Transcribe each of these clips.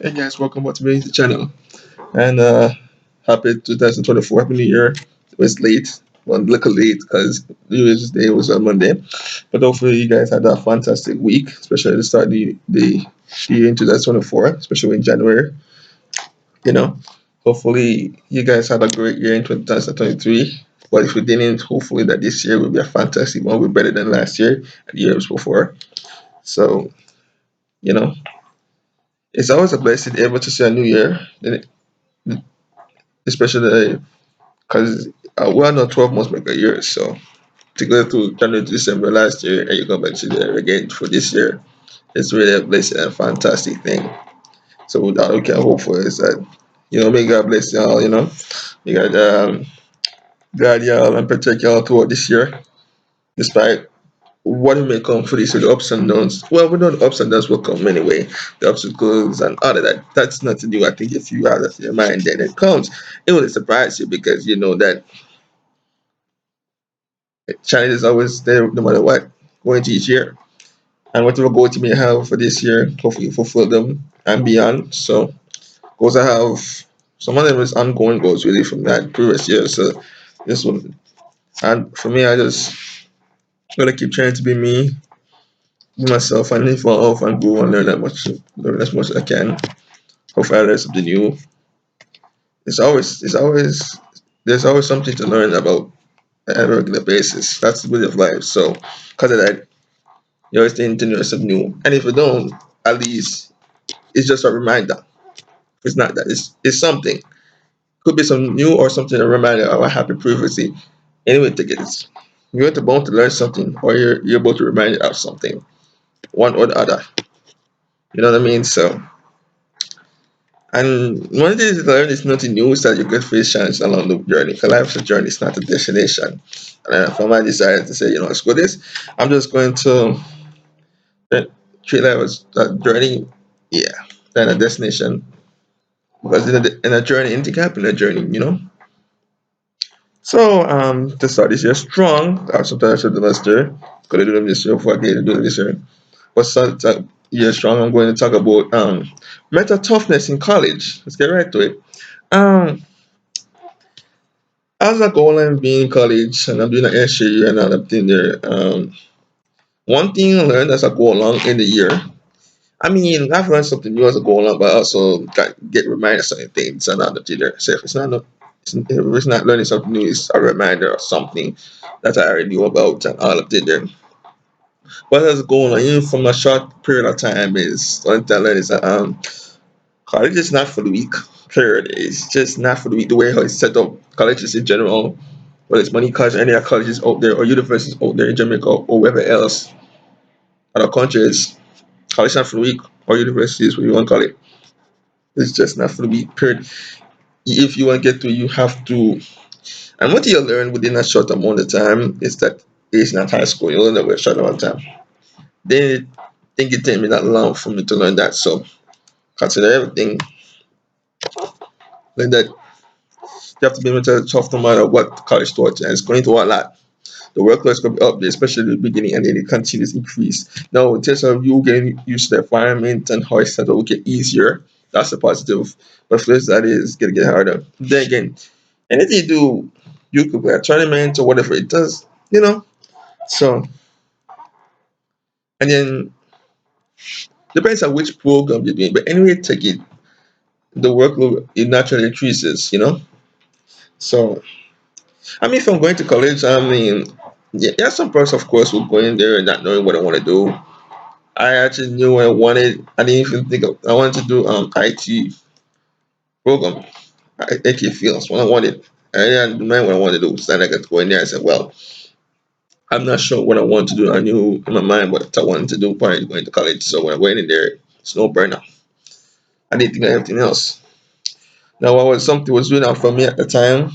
Hey guys, welcome back to the channel. And happy 2024, happy New Year. It was late, well, a little late because New Year's Day was on Monday. But hopefully, you guys had a fantastic week, especially to start the year in 2024, especially in January. You know, hopefully, you guys had a great year in 2023. But if we didn't, hopefully, that this year will be a fantastic one. Will be better than last year and the years before. So, you know, it's always a blessing able to see a new year, especially because we are not 12 months make a year. So to go to January to December last year and you come back to there again for this year, it's really a blessing and a fantastic thing. So what we can hope for is that, may God bless y'all, may God guide y'all and protect y'all throughout this year, despite what may come for this year, the ups and downs. Well, we know the ups and downs will come anyway, the obstacles and all of that. That's nothing new. I think if you have that in your mind, then it comes. It will surprise you because you know that challenge is always there no matter what going to each year. And whatever goals you may have for this year, hopefully you fulfill them and beyond. So goals I have, some of them is ongoing goals really from that previous year. So this one, and for me, I just gotta keep trying to be me, be myself, and evolve and grow and learn as much as I can. Hopefully, I learn something new. It's always there's always something to learn about on a regular basis. That's the beauty of life. So, because of that, you always need to know something new. And if you don't, at least it's just a reminder. It's not that. It's something. Could be some new or something a reminder of what happened previously. Anyway, take it. You're bound to learn something, or you're about to remind you of something, one or the other. You know what I mean? So, and one of the things to learn is nothing new is that you could face challenges along the journey. Because life is a journey, it's not a destination. And for my desire to say, let's go this, I'm just going to treat life as a journey, yeah, than a destination. Because in a journey, anything can happen in a journey. So to start this year strong, sometimes I should do last year. Could I do them this year before I get to do them this year? But start year strong, I'm going to talk about mental toughness in college. Let's get right to it. Um, as a goal and being in college and I'm doing an extra year and I'm in there. One thing I learned as I go along in the year. I mean, I've learned something new as I go along, but I also get reminded of certain things and other there. So if if it's not learning something new, it's a reminder of something that I already knew about and all of it there. What has going on, even from a short period of time, is one thing I learned is that college is not for the weak. Period. It's just not for the weak. The way how it's set up, colleges in general, whether it's money college, any other colleges out there, or universities out there in Jamaica or wherever else, other countries, college not for the weak, or universities, what you want to call it. It's just not for the weak. Period. If you want to get to, you have to. And what you learn within a short amount of time is that it's not high school. You learn that with a short amount of time. They think it take me that long for me to learn that. So consider everything like that. You have to be mentally tough no matter what college taught you, and it's going to a lot. The workload is going to be up there, especially at the beginning, and then it continues increase. Now, in terms of you getting used to the environment and how it's set up will get easier. That's a positive. But for this, that is going to get harder. Then again, anything you do, you could play a tournament or whatever it does. So, and then depends on which program you're doing. But anyway, take it, the workload it naturally increases. So, I mean, if I'm going to college, I mean, yeah, there's some parts, of course, will go in there and not knowing what I want to do. I actually knew what I wanted. I didn't even think I wanted to do IT program, IT fields. What I wanted, I didn't know what I wanted to do. So then I got to go in there and said, well, I'm not sure what I want to do. I knew in my mind what I wanted to do prior to going to college. So when I went in there, it's no burner. I didn't think of anything else. Now, what was something was doing out for me at the time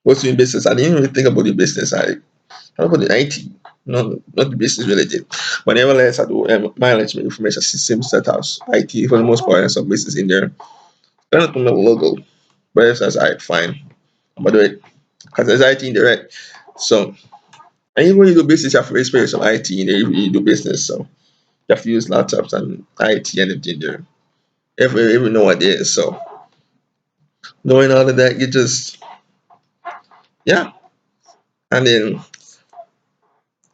was doing business. I didn't really think about the business. I thought about the IT, not the business related. But nevertheless, I do management information system setups, IT for the most part, and some business in there. Kind of come up with logo, but it's as I fine. I'm gonna do it because there's IT in there, right? So, and even when you do business, you have to experience some IT in there. You do business, so you have to use laptops and IT and everything there. every nowadays. So knowing all of that, you just yeah. And then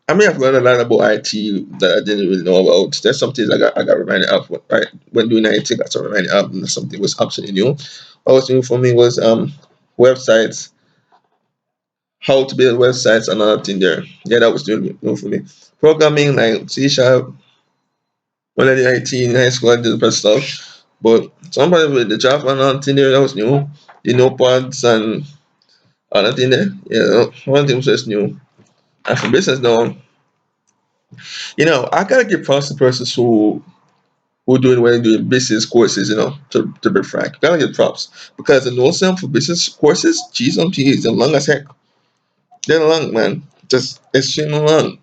I may have learned a lot about IT that I didn't really know about. There's some things I got reminded of right when doing IT. Got so reminded of and something was absolutely new. What was new for me was websites, how to build websites, and another thing there. Yeah, that was new for me. Programming like C sharp, when I did IT in high school, I did the best stuff. But somebody with the Java and another thing there that was new. The notepads and another thing there. Yeah, one thing was just new. And for business now, I gotta give props to persons who doing when doing business courses, to be frank. Gotta get props. Because the know some for business courses, geez on geez, they're long as heck. They're long, man. Just extremely long.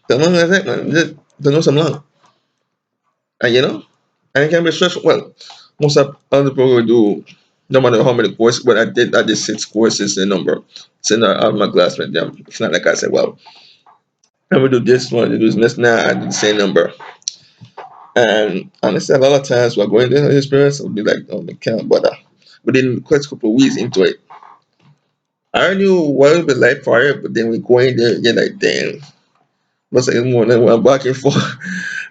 They're long as heck, man. They know some long. And and it can be stressful. Well, most of other people do no matter how many courses, but I did 6 courses the number. So now out of my classmate them. It's not like I said, well, I'm gonna do this one, do this next now I did the same number. And honestly, a lot of times we're going to experience, I'll be like, oh, I can't bother. But then, quite a couple of weeks into it, I already knew what it would be like prior, but then we go in there, you're like, damn, looks like it's more than what I'm barking for.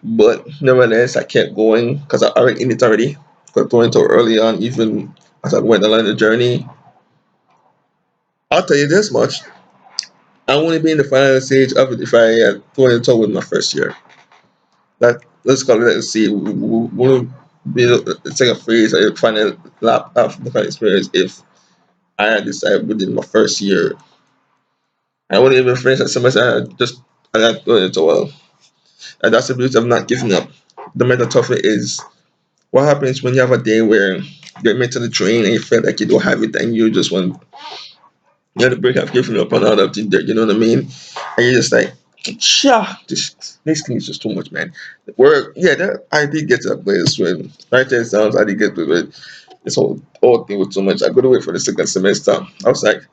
But nevertheless, I kept going because I already in it already. Got going to early on, even as I went along the journey. I'll tell you this much. I wouldn't be in the final stage of it if I had thrown it with my first year. That let's call it. Let's see. Wouldn't be it's like a phrase. I final lap of the kind of experience if I had decided within my first year. I wouldn't even finish that semester. I had thrown it well. And that's the beauty of not giving up. The mental toughness is what happens when you have a day where you're mentally drained and you feel like you don't have it and you just want the break have given up on all of things there, you know what I mean? And you're just like, yeah, this thing is just too much, man. Work, yeah, that I did get to a place when right there sounds I did get to it. This whole thing was too much. I couldn't wait for the second semester. I was like,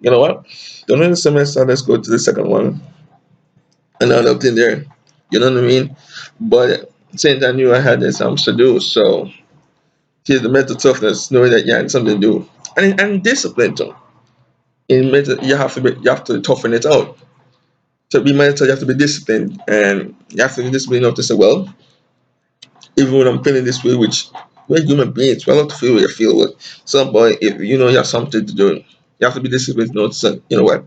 you know what? Don't end the semester, let's go to the second one. And all up in there. You know what I mean? But since I knew I had this to do, so here's the mental toughness, knowing that you had something to do. And discipline too. In mental you have to toughen it out. To be mental, you have to be disciplined, and you have to be disciplined enough to say, well, even when I'm feeling this way, which we're human beings, we're allowed to feel what you feel with. Some boy, if you know you have something to do, you have to be disciplined enough to say, you know what,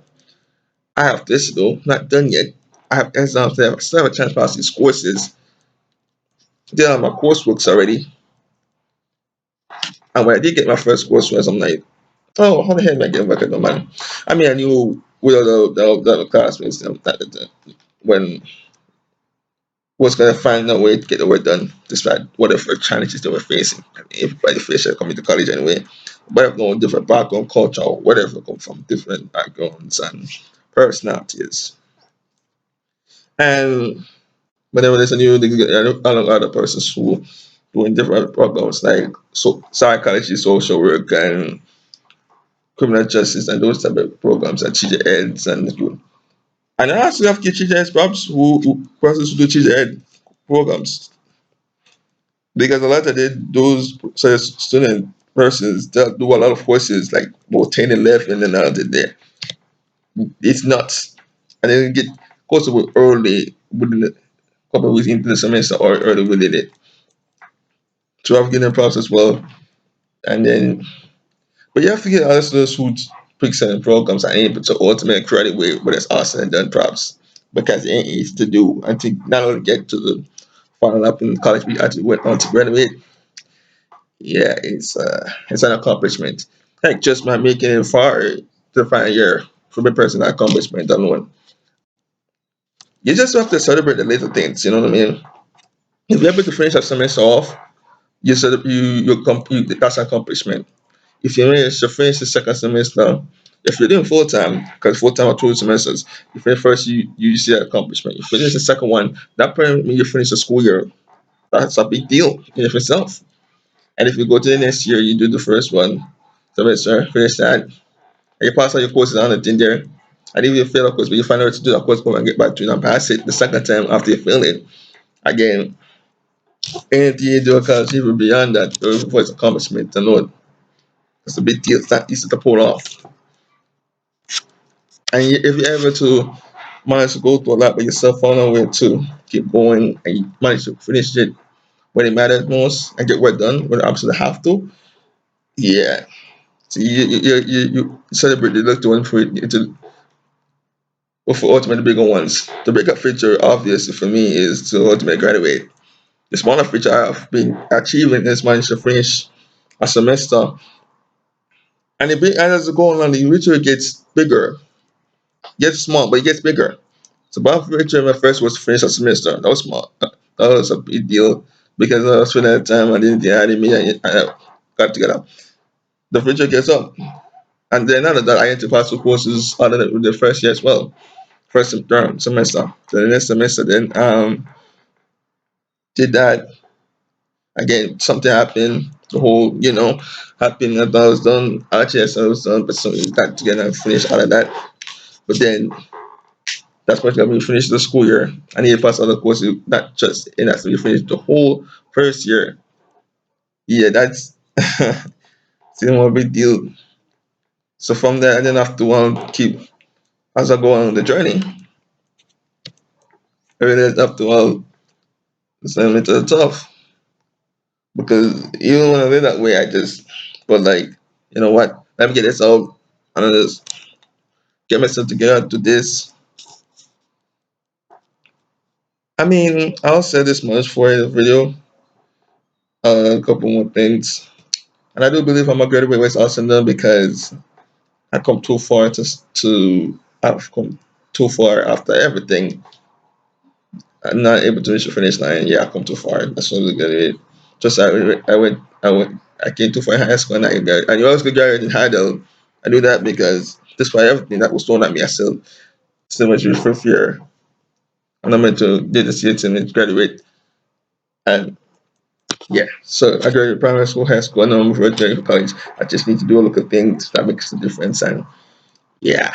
I have this to do, not done yet. I have exams there, I still have a chance to pass these courses. They are my courseworks already. And when I did get my first coursework, I'm like, oh, how the hell am I getting back at the man? I mean, I knew with the classmates when was going to find a way to get the work done despite whatever challenges they were facing. I mean, everybody faces coming to college anyway, but no different background, culture, or whatever, come from different backgrounds and personalities. And whenever there's a new, I know other persons who doing different programs like psychology, social work, and criminal justice, and those type of programs and teacher eds and I also have teacher eds perhaps who persons who do teacher ed programs because a lot of those student persons that do a lot of courses like about 10 11 and now there it's nuts and then get course early within a couple of weeks into the semester or early within it to have getting props as well and then but you have to get other students who pick certain programs and able to ultimate credit with it's awesome and done props because it ain't easy to do and to not only get to the final up in college we actually went on to graduate. Yeah, it's an accomplishment. Like just by making it far to find your from a personal accomplishment alone. You just have to celebrate the little things, you know what I mean? If you're able to finish a semester off, you celebrate that's an accomplishment. If you manage to finish the second semester, if you're doing full time, because full time are 2 semesters, you finish first you see that accomplishment. You finish the second one, that probably means you finish the school year. That's a big deal in of itself. And if you go to the next year, you do the first one, semester, finish that, and you pass all your courses on it in there. And if you fail a course, but you find out to do that course, come and get back to it and pass it the second time after you fail it. Again, Anything you do can achieve beyond that for its accomplishment alone. It's a big deal. It's not easy to pull off. And if you ever to manage to go through a lot by yourself, find a way to keep going and you manage to finish it when it matters most and get work done when you absolutely have to, yeah. So you celebrate the little one for it to for ultimate the bigger ones. The bigger feature, obviously, for me is to ultimate graduate. The smaller feature I've been achieving is managed to finish a semester. And as it goes on, the feature gets bigger, gets small, but it gets bigger. So my feature my first was to finish a semester. That was small. That was a big deal because I was spending that time and then the anime I got together. The feature gets up. And then after that, I had to pass through courses other than the first year as well, first term semester. So the next semester, then did that again. Something happened. The whole, happened. I thought I was done. Actually, I was done, but so we got together and finished all of that. But then that's what got me finish the school year. I need to pass other courses, not just in that. So we finished the whole first year. Yeah, that's still more big deal. So from there, I didn't have to keep as I go on the journey. I really have to send me to the tough. Because even when I live that way, I just, but like, you know what? Let me get this out and I just get myself together to this. I mean, I'll say this much for the video. A couple more things, and I do believe I'm a graduate West Arsenal because I come too far I've come too far after everything. I'm not able to reach the finish line. Yeah, I come too far. That's what we get it. Just I came too far in high school and and you always could graduate in high though. I do that because despite everything that was thrown at me, I still went through for fear. And I meant to do the CAT and graduate. And yeah, so I graduated primary school, high school, and now I'm graduating for college. I just need to do a look at things that makes the difference. And yeah,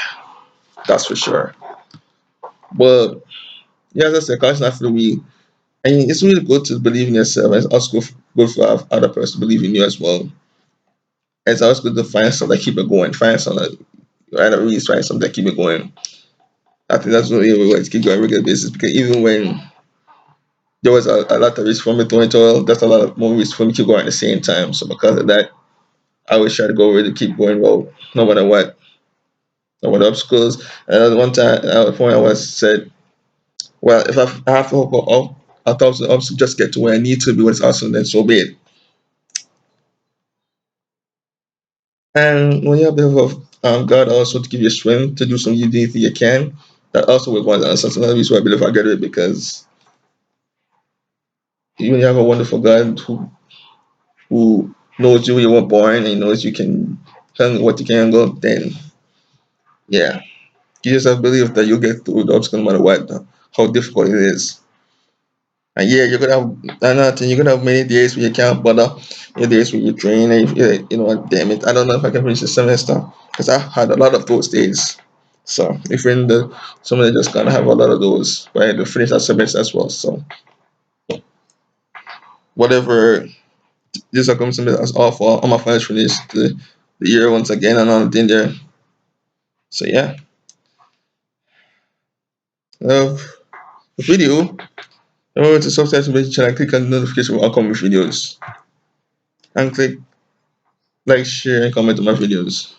that's for sure. But yeah, as I said, college not for me. I mean, it's really good to believe in yourself. And it's also good for other person to believe in you as well. It's always good to find something that keep it going. Find something that I really find something that keep it going. I think that's really a way to keep going on a regular basis because even when there was a lot of risk for me to enter, there's a lot of more risk for me to go at the same time. So because of that, I always try to go really keep going well, no matter what. No matter obstacles. And one time at a point I was said, well, if I have to go up a thousand obstacles just get to where I need to be when it's awesome, then so be it. And when you have the help of God also to give you strength to do some you think you can, that also was one that's another reason why I believe I get it because when you have a wonderful God who knows you when you were born and he knows you can handle what you can handle, then yeah, you just have belief that you'll get through the obstacle no matter what, how difficult it is. And yeah, you're gonna have another thing, you're gonna have many days where you can't bother, many days where you train and you know what, damn it, I don't know if I can finish the semester because I had a lot of those days. So if you're in the somebody just gonna have a lot of those, right? To finish that semester as well. So whatever this circumstance has offer, I'm gonna finish the year once again and all thing there. So yeah. Uh, the video, remember to subscribe to my channel, click on the notification for upcoming videos and click like, share, and comment on my videos.